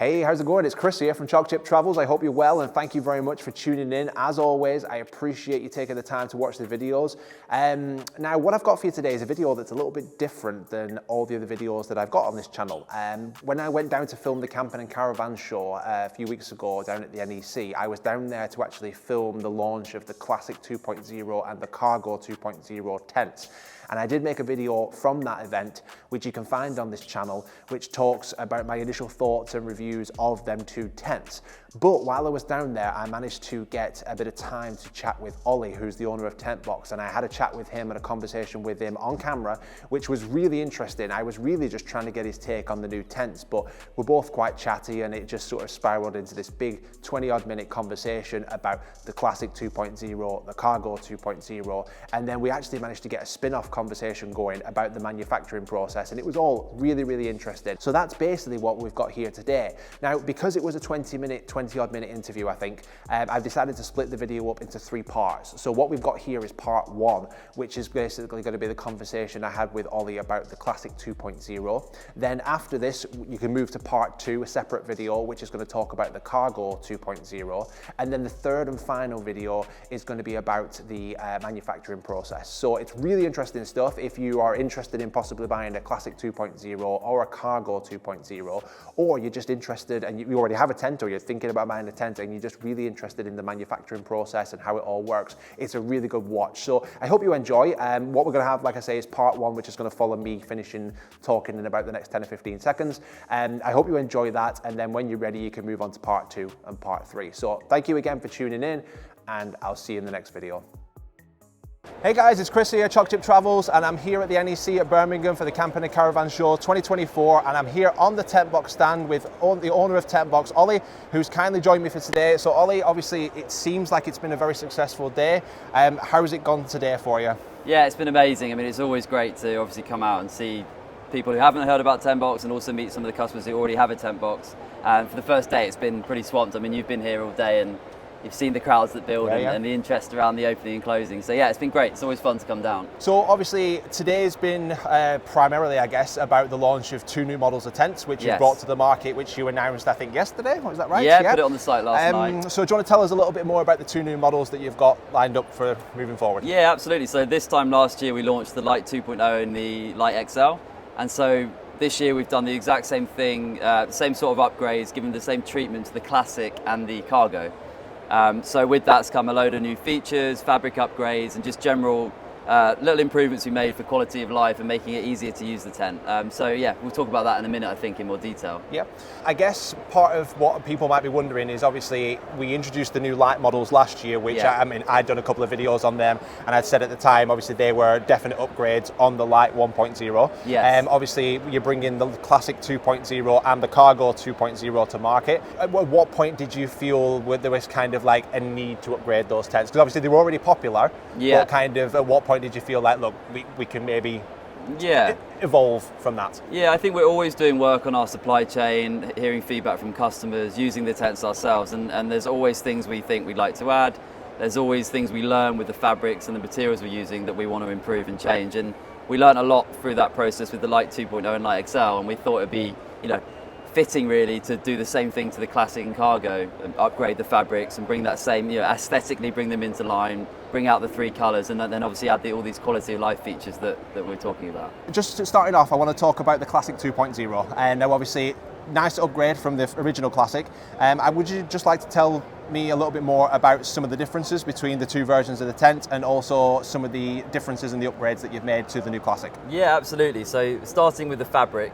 Hey, how's it going? It's Chris here from Choc Chip Travels. I hope you're well and thank you very much for tuning in. As always, I appreciate you taking the time to watch the videos. Now, what I've got for you today is a video that's a little bit different than all the other videos that I've got on this channel. When I went down to film the Camping and Caravan show a few weeks ago down at the NEC, I was down there to actually film the launch of the Classic 2.0 and the Cargo 2.0 tents. And I did make a video from that event, which you can find on this channel, which talks about my initial thoughts and reviews of them two tents. But while I was down there, I managed to get a bit of time to chat with Ollie, who's the owner of Tentbox, and I had a chat with him and a conversation with him on camera, which was really interesting. I was really just trying to get his take on the new tents, but we're both quite chatty and it just sort of spiraled into this big 20-odd minute conversation about the Classic 2.0, the Cargo 2.0, and then we actually managed to get a spin-off conversation going about the manufacturing process, and it was all really, really interesting. So that's basically what we've got here today. Now, because it was a 20-odd minute interview, I think, I've decided to split the video up into 3 parts. So what we've got here is part 1, which is basically going to be the conversation I had with Ollie about the Classic 2.0. Then after this, you can move to part 2, a separate video, which is going to talk about the Cargo 2.0. And then the third and final video is going to be about the manufacturing process. So it's really interesting stuff. If you are interested in possibly buying a Classic 2.0 or a Cargo 2.0, or you're just interested and you already have a tent or you're thinking about buying a tent and you're just really interested in the manufacturing process and how it all works, it's a really good watch. So I hope you enjoy. What we're going to have, like I say, is part 1, which is going to follow me finishing talking in about the next 10 or 15 seconds. I hope you enjoy that, and then when you're ready, you can move on to part 2 and part 3. So thank you again for tuning in, and I'll see you in the next video. Hey guys, it's Chris here, Choc Chip Travels, and I'm here at the NEC at Birmingham for the Camping and Caravan Show 2024, and I'm here on the Tentbox stand with the owner of Tentbox, Ollie, who's kindly joined me for today. So Ollie, obviously it seems like it's been a very successful day. How's it gone today for you? Yeah, it's been amazing. I mean, it's always great to obviously come out and see people who haven't heard about Tentbox and also meet some of the customers who already have a Tentbox. For the first day, it's been pretty swamped. I mean, you've been here all day and you've seen the crowds that build and the interest around the opening and closing. So yeah, it's been great. It's always fun to come down. So obviously today's been primarily, I guess, about the launch of 2 new models of tents, which you brought to the market, which you announced, I think, yesterday. Was that right? Yeah, put it on the site last night. So do you want to tell us a little bit more about the 2 new models that you've got lined up for moving forward? Yeah, absolutely. So this time last year, we launched the Lite 2.0 and the Lite XL. And so this year we've done the exact same thing, the same sort of upgrades, given the same treatment to the Classic and the Cargo. So with that's come a load of new features, fabric upgrades, and just general little improvements we made for quality of life and making it easier to use the tent. So yeah, we'll talk about that in a minute, I think, in more detail. Yeah, I guess part of what people might be wondering is obviously we introduced the new Lite models last year, which I mean, I'd done a couple of videos on them, and I'd said at the time, obviously they were definite upgrades on the Lite 1.0. Yes. Obviously you're bringing the Classic 2.0 and the Cargo 2.0 to market. At what point did you feel there was kind of like a need to upgrade those tents? Because obviously they were already popular, but kind of at what point did you feel like, look, we can maybe evolve from that? Yeah, I think we're always doing work on our supply chain, hearing feedback from customers, using the tents ourselves, and there's always things we think we'd like to add. There's always things we learn with the fabrics and the materials we're using that we want to improve and change, and we learned a lot through that process with the Lite 2.0 and Lite XL, and we thought it'd be, fitting really to do the same thing to the Classic and Cargo, and upgrade the fabrics and bring that same, aesthetically bring them into line, bring out the 3 colours, and then obviously add all these quality of life features that we're talking about. Just starting off, I want to talk about the Classic 2.0, and now obviously nice upgrade from the original Classic. Would you just like to tell me a little bit more about some of the differences between the 2 versions of the tent, and also some of the differences in the upgrades that you've made to the new Classic? Yeah, absolutely. So starting with the fabric,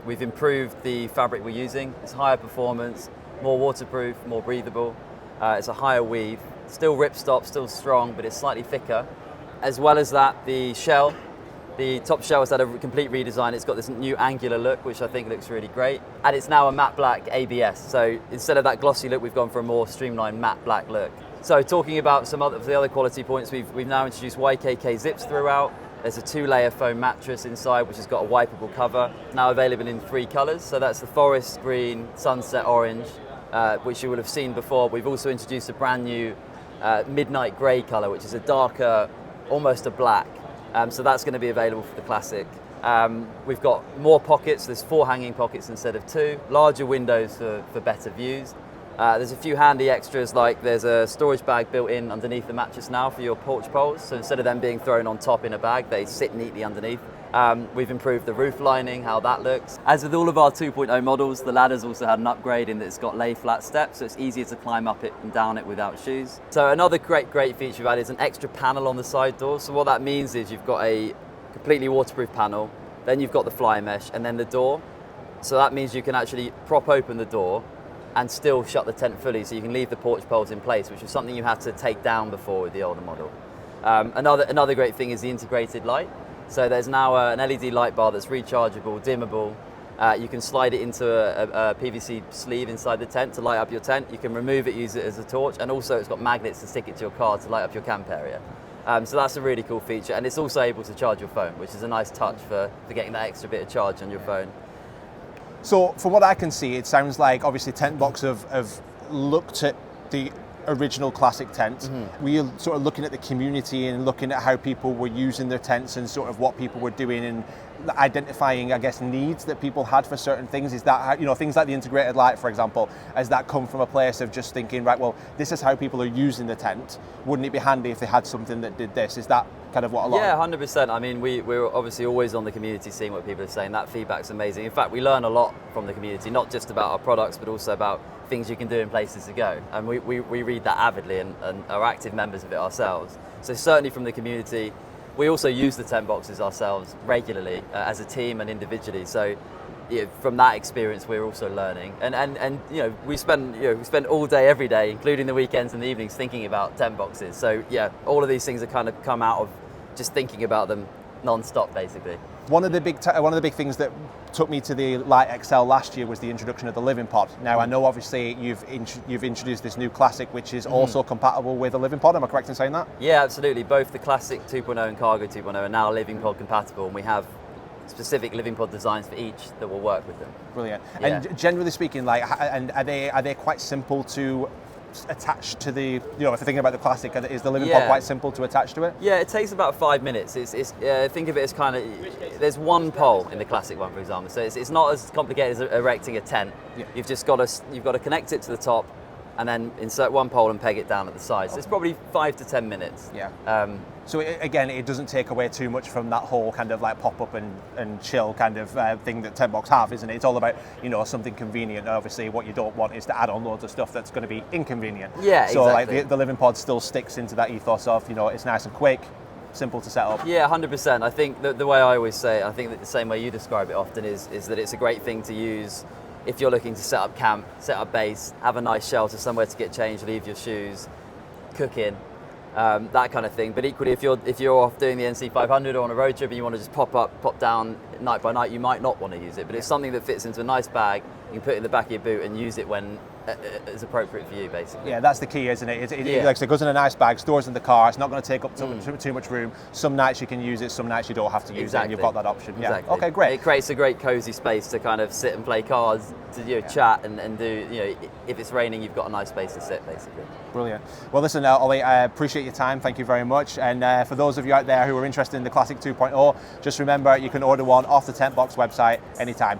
we've improved the fabric we're using. It's higher performance, more waterproof, more breathable. It's a higher weave, still ripstop, still strong, but it's slightly thicker. As well as that, the shell, the top shell has had a complete redesign. It's got this new angular look, which I think looks really great. And it's now a matte black ABS. So instead of that glossy look, we've gone for a more streamlined matte black look. So talking about some of the other quality points, we've now introduced YKK zips throughout. There's a 2-layer foam mattress inside, which has got a wipeable cover. Now available in 3 colours. So that's the forest green, sunset orange, which you will have seen before. We've also introduced a brand new midnight grey colour, which is a darker, almost a black. So that's going to be available for the Classic. We've got more pockets, there's 4 hanging pockets instead of 2, larger windows for better views. There's a few handy extras, like there's a storage bag built in underneath the mattress now for your porch poles, so instead of them being thrown on top in a bag, they sit neatly underneath. We've improved the roof lining, how that looks. As with all of our 2.0 models, the ladder's also had an upgrade in that it's got lay flat steps, so it's easier to climb up it and down it without shoes. So another great feature we've added is an extra panel on the side door. So what that means is you've got a completely waterproof panel, then you've got the fly mesh, and then the door. So that means you can actually prop open the door and still shut the tent fully, so you can leave the porch poles in place, which is something you had to take down before with the older model. Another great thing is the integrated light. So there's now an LED light bar that's rechargeable, dimmable. You can slide it into a PVC sleeve inside the tent to light up your tent. You can remove it, use it as a torch, and also it's got magnets to stick it to your car to light up your camp area. So that's a really cool feature, and it's also able to charge your phone, which is a nice touch for getting that extra bit of charge on your phone. So from what I can see, it sounds like obviously Tentbox have looked at the original classic tent. We're sort of looking at the community and looking at how people were using their tents and sort of what people were doing and identifying, I guess, needs that people had for certain things. Is that how, you know, things like the integrated light, for example, has that come from a place of just thinking, right, well, this is how people are using the tent. Wouldn't it be handy if they had something that did this? Is that kind of what a lot? Yeah, 100%. I mean, we're obviously always on the community, seeing what people are saying. That feedback's amazing. In fact, we learn a lot from the community, not just about our products, but also about things you can do and places to go. And we read that avidly and are active members of it ourselves. So certainly from the community. We also use the tent boxes ourselves regularly as a team and individually. So from that experience, we're also learning. And you know, we spend all day, every day, including the weekends and the evenings, thinking about tent boxes. So yeah, all of these things have kind of come out of just thinking about them non-stop, basically. One of the big things that took me to the Lite XL last year was the introduction of the living pod. Now I know obviously you've introduced this new Classic, which is also compatible with a living pod. Am I correct in saying that? Yeah, absolutely. Both the Classic 2.0 and Cargo 2.0 are now living pod compatible, and we have specific living pod designs for each that will work with them. Brilliant. Yeah. And generally speaking, like, and are they quite simple to attach to the, you know, if you're thinking about the Classic, is the living pod quite simple to attach to it? Yeah, it takes about 5 minutes. Think of it as kind of, there's one pole in the Classic one, for example, so it's not as complicated as erecting a tent. Yeah. You've got to connect it to the top and then insert one pole and peg it down at the sides. So it's probably 5 to 10 minutes. Yeah. So again, it doesn't take away too much from that whole kind of like pop-up and chill kind of thing that Tentbox have, isn't it? It's all about, you know, something convenient. Obviously, what you don't want is to add on loads of stuff that's going to be inconvenient. Yeah, so exactly. Like the living pod still sticks into that ethos of, you know, it's nice and quick, simple to set up. Yeah, 100%. I think the way I always say it, I think that the same way you describe it often is that it's a great thing to use if you're looking to set up camp, set up base, have a nice shelter, somewhere to get changed, leave your shoes, cook in. That kind of thing. But equally, if you're off doing the NC 500 or on a road trip and you want to just pop down night by night, you might not want to use it. But it's something that fits into a nice bag. You can put it in the back of your boot and use it when it's appropriate for you, basically. Yeah, that's the key, isn't it? Like I said, it goes in a nice bag, stores in the car. It's not going to take up too much room. Some nights you can use it, some nights you don't have to use it, and you've got that option. Yeah. Exactly. Okay, great. It creates a great cozy space to kind of sit and play cards, to chat and do, you know, if it's raining, you've got a nice space to sit, basically. Brilliant. Well, listen, Ollie, I appreciate your time. Thank you very much. And for those of you out there who are interested in the Classic 2.0, just remember you can order one off the Tentbox website anytime.